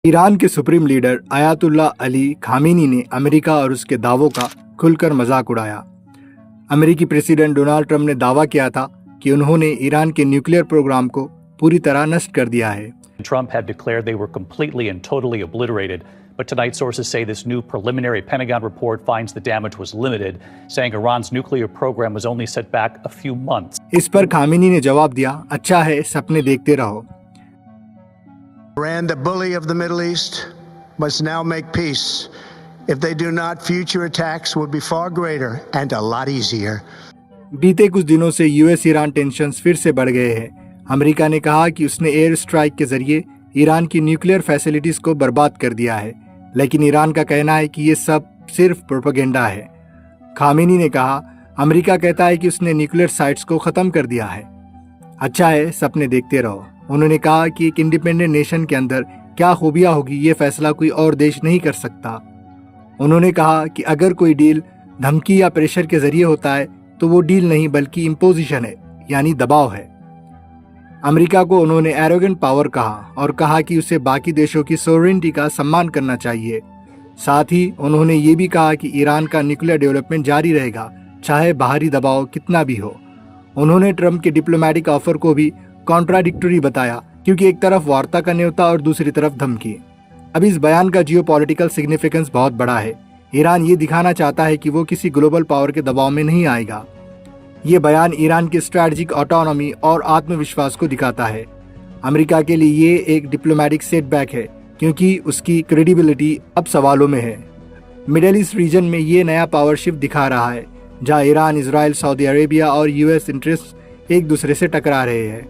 Iran के supreme leader ayatollah Ali Khamenei ने America और उसके दावों का खुलकर मजाक उड़ाया। अमेरिकी प्रेसिडेंट डोनाल्ड ट्रंप ने दावा किया था कि उन्होंने ईरान के न्यूक्लियर प्रोग्राम को पूरी तरह नष्ट कर दिया है। Trump had declared they were completely and totally obliterated, but tonight sources say this new preliminary Pentagon report finds the damage was limited, saying Iran's nuclear program was only set back a few months. इस पर Khamenei ने जवाब दिया, अच्छा है, सपने देखते रहो। Iran, the bully of the Middle East, must now make peace. If they do not, future attacks will be far greater and a lot easier. बीते कुछ दिनों से यूएस ईरान टेंशन्स फिर से बढ़ गए हैं। अमेरिका ने कहा कि उसने एयर स्ट्राइक के जरिए ईरान की न्यूक्लियर फैसिलिटीज को बर्बाद कर दिया है, लेकिन ईरान का कहना है कि ये सब सिर्फ प्रोपेगेंडा है। खामेनी ने कहा, अमेरिका कहता है कि उसने न्यूक्लियर साइट्स को खत्म कर दिया है। अच्छा है, सपने देखते रहो। उन्होंने कहा कि एक इंडिपेंडेंट नेशन के अंदर क्या खूबियां होगी, ये फैसला कोई और देश नहीं कर सकता। उन्होंने कहा कि अगर कोई डील धमकी या प्रेशर के जरिए होता है तो वो डील नहीं बल्कि इम्पोजिशन है, यानी दबाव है। अमेरिका को उन्होंने एरोगेंट पावर कहा और कहा कि उसे बाकी देशों की सोवरेनिटी का सम्मान करना चाहिए। साथ ही उन्होंने ये भी कहा कि ईरान का न्यूक्लियर डेवलपमेंट जारी रहेगा, चाहे बाहरी दबाव कितना भी हो। उन्होंने ट्रंप के डिप्लोमेटिक ऑफर को भी कॉन्ट्राडिक्टरी बताया, क्योंकि एक तरफ वार्ता का न्योता और दूसरी तरफ धमकी। अब इस बयान का जियोपॉलिटिकल सिग्निफिकेंस बहुत बड़ा है। ईरान ये दिखाना चाहता है कि वो किसी ग्लोबल पावर के दबाव में नहीं आएगा। ये बयान ईरान की स्ट्रैटेजिक ऑटोनॉमी और आत्मविश्वास को दिखाता है। अमेरिका के लिए ये एक डिप्लोमेटिक सेटबैक है, क्योंकि उसकी क्रेडिबिलिटी अब सवालों में है। मिडिल ईस्ट रीजन में ये नया पावर शिफ्ट दिखा रहा है, जहां ईरान, इजराइल, सऊदी अरेबिया और यूएस इंटरेस्ट एक दूसरे से टकरा रहे हैं।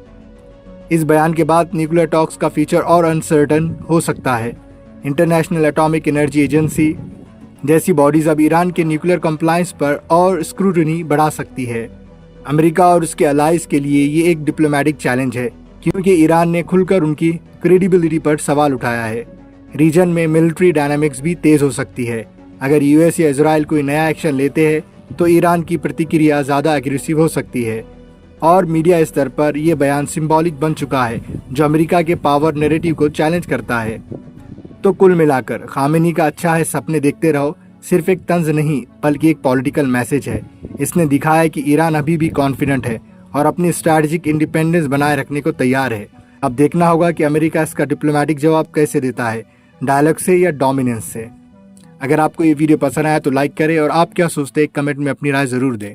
इस बयान के बाद न्यूक्लियर टॉक्स का फ्यूचर और अनसर्टन हो सकता है। इंटरनेशनल एटॉमिक एनर्जी एजेंसी जैसी बॉडीज अब ईरान के न्यूक्लियर कंप्लायंस पर और स्क्रूटनी बढ़ा सकती है। अमेरिका और उसके अलाइज के लिए ये एक डिप्लोमेटिक चैलेंज है, क्योंकि ईरान ने खुलकर उनकी क्रेडिबिलिटी पर सवाल उठाया है। रीजन में मिलिट्री डायनामिक्स भी तेज हो सकती है। अगर यूएस या इजराइल कोई नया एक्शन लेते हैं तो ईरान की प्रतिक्रिया ज़्यादा एग्रेसिव हो सकती है। और मीडिया स्तर पर यह बयान सिंबॉलिक बन चुका है, जो अमेरिका के पावर नैरेटिव को चैलेंज करता है। तो कुल मिलाकर खामेनी का अच्छा है, सपने देखते रहो सिर्फ एक तंज नहीं बल्कि एक पॉलिटिकल मैसेज है। इसने दिखाया है कि ईरान अभी भी कॉन्फिडेंट है और अपनी स्ट्रैटेजिक इंडिपेंडेंस बनाए रखने को तैयार है। अब देखना होगा कि अमेरिका इसका डिप्लोमेटिक जवाब कैसे देता है, डायलॉग से या डोमिनेंस से। अगर आपको ये वीडियो पसंद आया तो लाइक करें और आप क्या सोचते हैं कमेंट में अपनी राय ज़रूर दें।